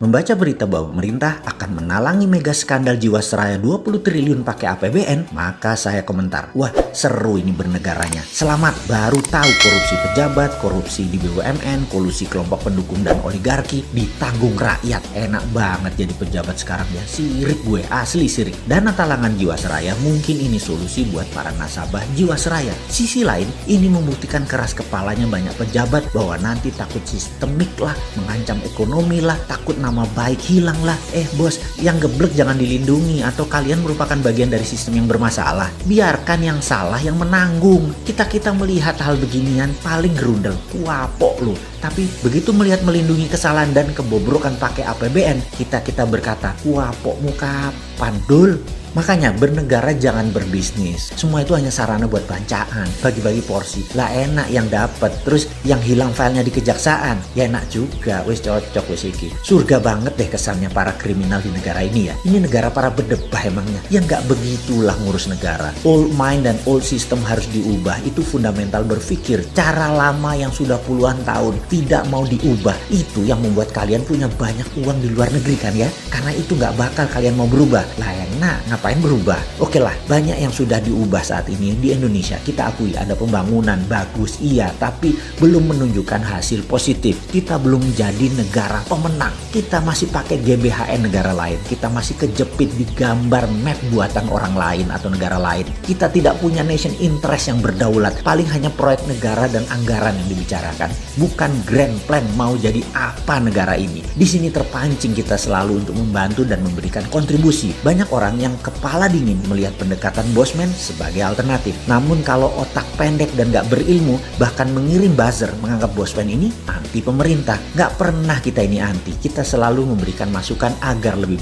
Membaca berita bahwa pemerintah akan menalangi mega skandal Jiwasraya 20 triliun pakai APBN, maka saya komentar, wah seru ini bernegaranya. Selamat, baru tahu korupsi pejabat, korupsi di BUMN, kolusi kelompok pendukung dan oligarki ditanggung rakyat. Enak banget jadi pejabat sekarang ya, sirik gue, asli sirik. Dana talangan Jiwasraya mungkin ini solusi buat para nasabah Jiwasraya. Sisi lain, ini membuktikan keras kepalanya banyak pejabat bahwa nanti takut sistemik lah, mengancam ekonomi lah, takut nama baik hilang lah. Bos, yang geblek jangan dilindungi atau kalian merupakan bagian dari sistem yang bermasalah. Biarkan yang salah yang menanggung. Kita melihat hal beginian paling gerundel, kuapok lu. Tapi begitu melihat melindungi kesalahan dan kebobrokan pakai APBN, kita berkata, kuapok muka pandul. Makanya bernegara jangan berbisnis. Semua itu hanya sarana buat bancaan, bagi-bagi porsi. Lah enak yang dapat, terus yang hilang filenya di kejaksaan. Ya enak juga, wis cocok wis iki. Surga banget deh kesannya para kriminal di negara ini ya. Ini negara para berdebah emangnya. Ya nggak begitulah ngurus negara. Old mind dan old system harus diubah. Itu fundamental berpikir. Cara lama yang sudah puluhan tahun tidak mau diubah. Itu yang membuat kalian punya banyak uang di luar negeri kan ya. Karena itu nggak bakal kalian mau berubah. Lah enak, ngapain berubah? Oke lah, banyak yang sudah diubah saat ini di Indonesia. Kita akui ada pembangunan bagus, iya, tapi belum menunjukkan hasil positif. Kita belum jadi negara pemenang. Kita masih pakai GBHN negara lain. Kita masih kejepit di gambar map buatan orang lain atau negara lain. Kita tidak punya nation interest yang berdaulat. Paling hanya proyek negara dan anggaran yang dibicarakan. Bukan grand plan mau jadi apa negara ini. Di sini terpancing kita selalu untuk membantu dan memberikan kontribusi. Banyak orang yang kepala dingin melihat pendekatan bosman sebagai alternatif. Namun kalau otak pendek dan gak berilmu, bahkan mengirim buzzer menganggap bosman ini anti pemerintah. Gak pernah kita ini anti. Kita selalu memberikan masukan agar lebih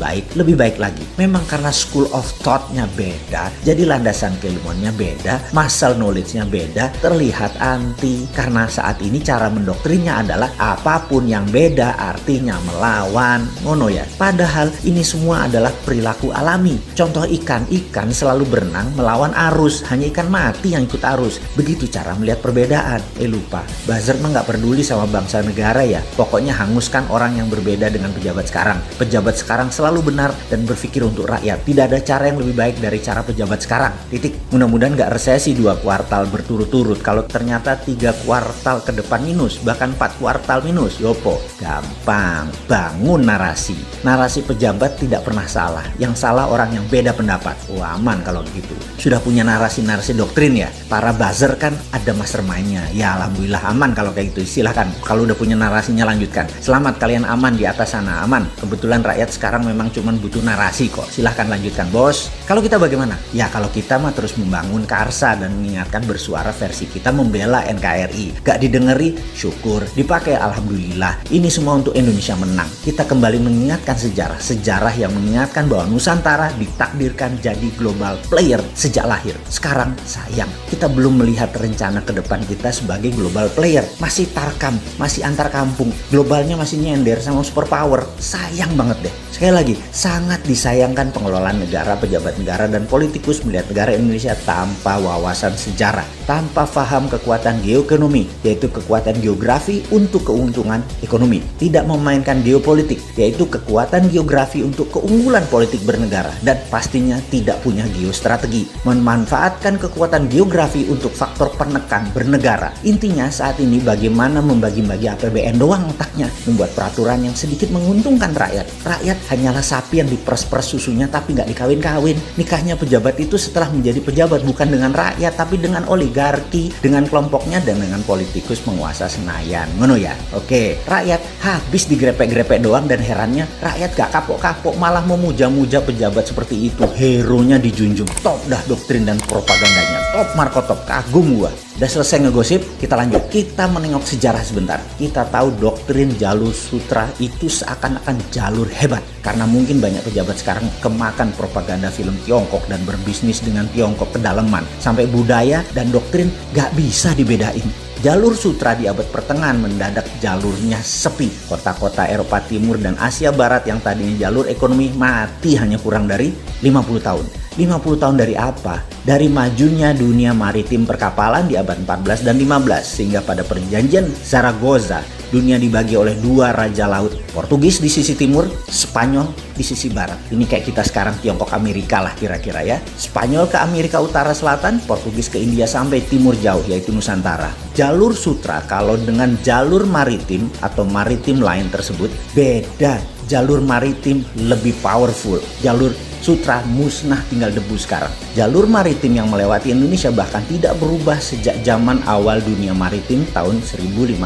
baik lagi. Memang karena school of thought-nya beda, jadi landasan keilmuannya beda, muscle knowledge-nya beda, terlihat anti. Karena saat ini cara mendoktrinnya adalah apapun yang beda artinya melawan. Ngono ya. Padahal ini semua adalah perilaku alami. Contoh ikan selalu berenang melawan arus, hanya ikan mati yang ikut arus. Begitu cara melihat perbedaan. Lupa, buzzer mah nggak peduli sama bangsa negara ya. Pokoknya hanguskan orang yang berbeda dengan pejabat sekarang. Pejabat sekarang selalu benar dan berpikir untuk rakyat. Tidak ada cara yang lebih baik dari cara pejabat sekarang. Titik. Mudah-mudahan nggak resesi 2 kuartal berturut-turut. Kalau ternyata 3 kuartal ke depan minus, bahkan 4 kuartal minus, yopo. Gampang, bangun narasi. Narasi pejabat tidak pernah salah. Yang salah orang yang beda pendapat. Aman kalau begitu. Sudah punya narasi-narasi doktrin ya. Para buzzer kan ada mastermind-nya. Ya alhamdulillah aman kalau kayak gitu. Silahkan. Kalau udah punya narasinya lanjutkan. Selamat kalian aman di atas sana. Aman. Kebetulan rakyat sekarang memang cuma butuh narasi kok. Silahkan lanjutkan bos. Kalau kita bagaimana? Ya kalau kita mah terus membangun Karsa dan mengingatkan bersuara versi kita membela NKRI. Gak didengeri, syukur. Dipakai alhamdulillah. Ini semua untuk Indonesia menang. Kita kembali mengingatkan sejarah. Sejarah yang mengingatkan bahwa Nusantara ditakdirkan jadi global player sejak lahir. Sekarang sayang, kita belum melihat rencana ke depan kita sebagai global player. Masih tarkam, masih antar kampung. Globalnya masih nyender sama superpower. Sayang banget deh. Sekali lagi, sangat disayangkan pengelolaan negara, pejabat negara, dan politikus melihat negara Indonesia tanpa wawasan sejarah. Tanpa paham kekuatan geoekonomi, yaitu kekuatan geografi untuk keuntungan ekonomi. Tidak memainkan geopolitik, yaitu kekuatan geografi untuk keunggulan politik bernegara. Dan pastinya tidak punya geostrategi. Memanfaatkan kekuatan geografi untuk faktor penekan bernegara. Intinya saat ini bagaimana membagi-bagi APBN doang otaknya. Membuat peraturan yang sedikit menguntungkan rakyat. Rakyat hanyalah sapi yang diperes-peres susunya tapi nggak dikawin-kawin. Nikahnya pejabat itu setelah menjadi pejabat bukan dengan rakyat tapi dengan oligarki, dengan kelompoknya dan dengan politikus penguasa Senayan. Ngono ya? Oke, rakyat habis digrepek-grepek doang dan herannya rakyat gak kapok-kapok malah memuja-muja pejabat seperti itu. Hero-nya dijunjung. Top dah doktrin dan propagandanya. Top Marco top. Kagum gua. Udah selesai ngegosip, kita lanjut. Kita menengok sejarah sebentar. Kita tahu doktrin jalur sutra itu seakan-akan jalur hebat. Karena mungkin banyak pejabat sekarang kemakan propaganda film Tiongkok dan berbisnis dengan Tiongkok kedalaman. Sampai budaya dan doktrin gak bisa dibedain. Jalur sutra di abad pertengahan mendadak jalurnya sepi. Kota-kota Eropa Timur dan Asia Barat yang tadinya jalur ekonomi mati hanya kurang dari 50 tahun. 50 tahun dari apa? Dari majunya dunia maritim perkapalan di abad 14 dan 15, sehingga pada perjanjian Zaragoza dunia dibagi oleh dua raja laut, Portugis di sisi timur, Spanyol di sisi barat. Ini kayak kita sekarang Tiongkok Amerika lah kira-kira ya. Spanyol ke Amerika Utara Selatan, Portugis ke India sampai timur jauh yaitu Nusantara. Jalur sutra kalau dengan jalur maritim atau maritim lain tersebut beda. Jalur maritim lebih powerful. Jalur sutra musnah tinggal debu sekarang. Jalur maritim yang melewati Indonesia bahkan tidak berubah sejak zaman awal dunia maritim tahun 1511.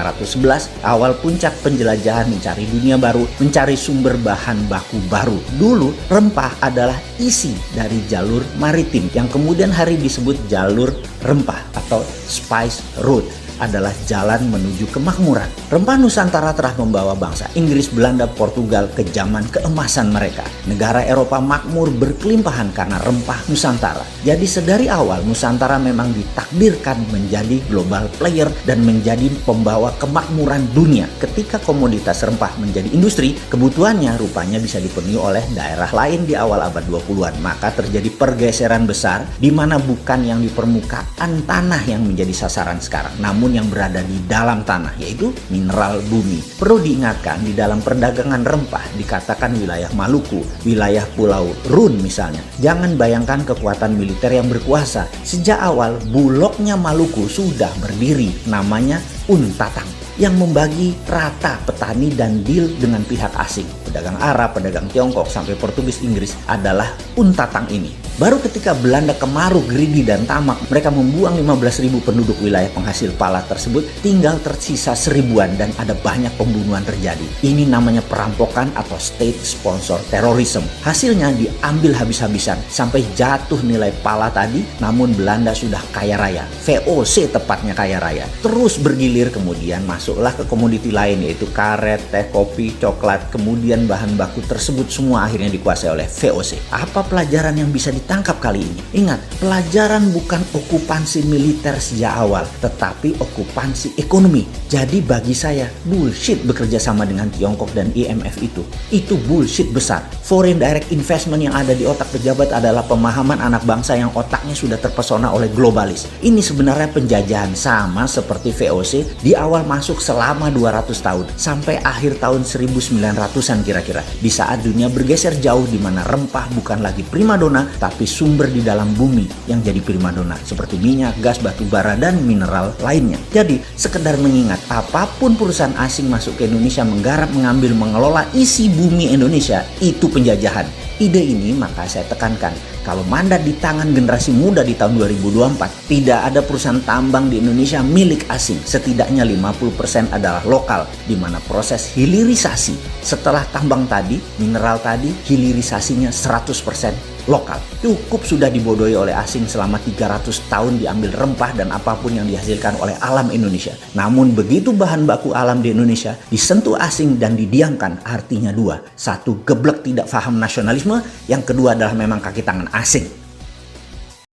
Awal puncak penjelajahan mencari dunia baru, mencari sumber bahan baku baru. Dulu rempah adalah isi dari jalur maritim yang kemudian hari disebut jalur rempah atau spice route, adalah jalan menuju kemakmuran. Rempah Nusantara telah membawa bangsa Inggris, Belanda, Portugal ke zaman keemasan mereka. Negara Eropa makmur berkelimpahan karena rempah Nusantara. Jadi sedari awal Nusantara memang ditakdirkan menjadi global player dan menjadi pembawa kemakmuran dunia. Ketika komoditas rempah menjadi industri, kebutuhannya rupanya bisa dipenuhi oleh daerah lain di awal abad 20-an. Maka terjadi pergeseran besar di mana bukan yang di permukaan tanah yang menjadi sasaran sekarang, namun yang berada di dalam tanah, yaitu mineral bumi. Perlu diingatkan, di dalam perdagangan rempah dikatakan wilayah Maluku, wilayah Pulau Run misalnya. Jangan bayangkan kekuatan militer yang berkuasa. Sejak awal bulognya Maluku sudah berdiri, namanya Untatang, yang membagi rata petani dan deal dengan pihak asing. Pedagang Arab, pedagang Tiongkok, sampai Portugis, Inggris adalah Untatang ini. Baru ketika Belanda kemaruk, greedy, dan tamak, mereka membuang 15.000 penduduk wilayah penghasil pala tersebut, tinggal tersisa 1000-an dan ada banyak pembunuhan terjadi. Ini namanya perampokan atau state sponsor terrorism. Hasilnya diambil habis-habisan sampai jatuh nilai pala tadi, namun Belanda sudah kaya raya. VOC tepatnya kaya raya. Terus bergilir, kemudian masuklah ke komoditi lain yaitu karet, teh, kopi, coklat, kemudian bahan baku tersebut semua akhirnya dikuasai oleh VOC. Apa pelajaran yang bisa ditangkap kali ini? Ingat, pelajaran bukan okupansi militer sejak awal, tetapi okupansi ekonomi. Jadi bagi saya, bullshit bekerja sama dengan Tiongkok dan IMF itu. Itu bullshit besar. Foreign direct investment yang ada di otak pejabat adalah pemahaman anak bangsa yang otaknya sudah terpesona oleh globalis. Ini sebenarnya penjajahan sama seperti VOC di awal masuk selama 200 tahun sampai akhir tahun 1900-an kira-kira. Di saat dunia bergeser jauh di mana rempah bukan lagi primadona tapi sumber di dalam bumi yang jadi primadona seperti minyak, gas, batu bara, dan mineral lainnya. Jadi sekedar mengingat, apapun perusahaan asing masuk ke Indonesia menggarap, mengambil, mengelola isi bumi Indonesia, itu penjajahan. Ide ini maka saya tekankan, kalau mandat di tangan generasi muda di tahun 2024, tidak ada perusahaan tambang di Indonesia milik asing. Setidaknya 50% adalah lokal, di mana proses hilirisasi setelah tambang tadi, mineral tadi, hilirisasinya 100% lokal. Cukup sudah dibodohi oleh asing selama 300 tahun diambil rempah dan apapun yang dihasilkan oleh alam Indonesia. Namun begitu bahan baku alam di Indonesia disentuh asing dan didiamkan, artinya dua. Satu, geblek tidak paham nasionalisme. Yang kedua adalah memang kaki tangan asing.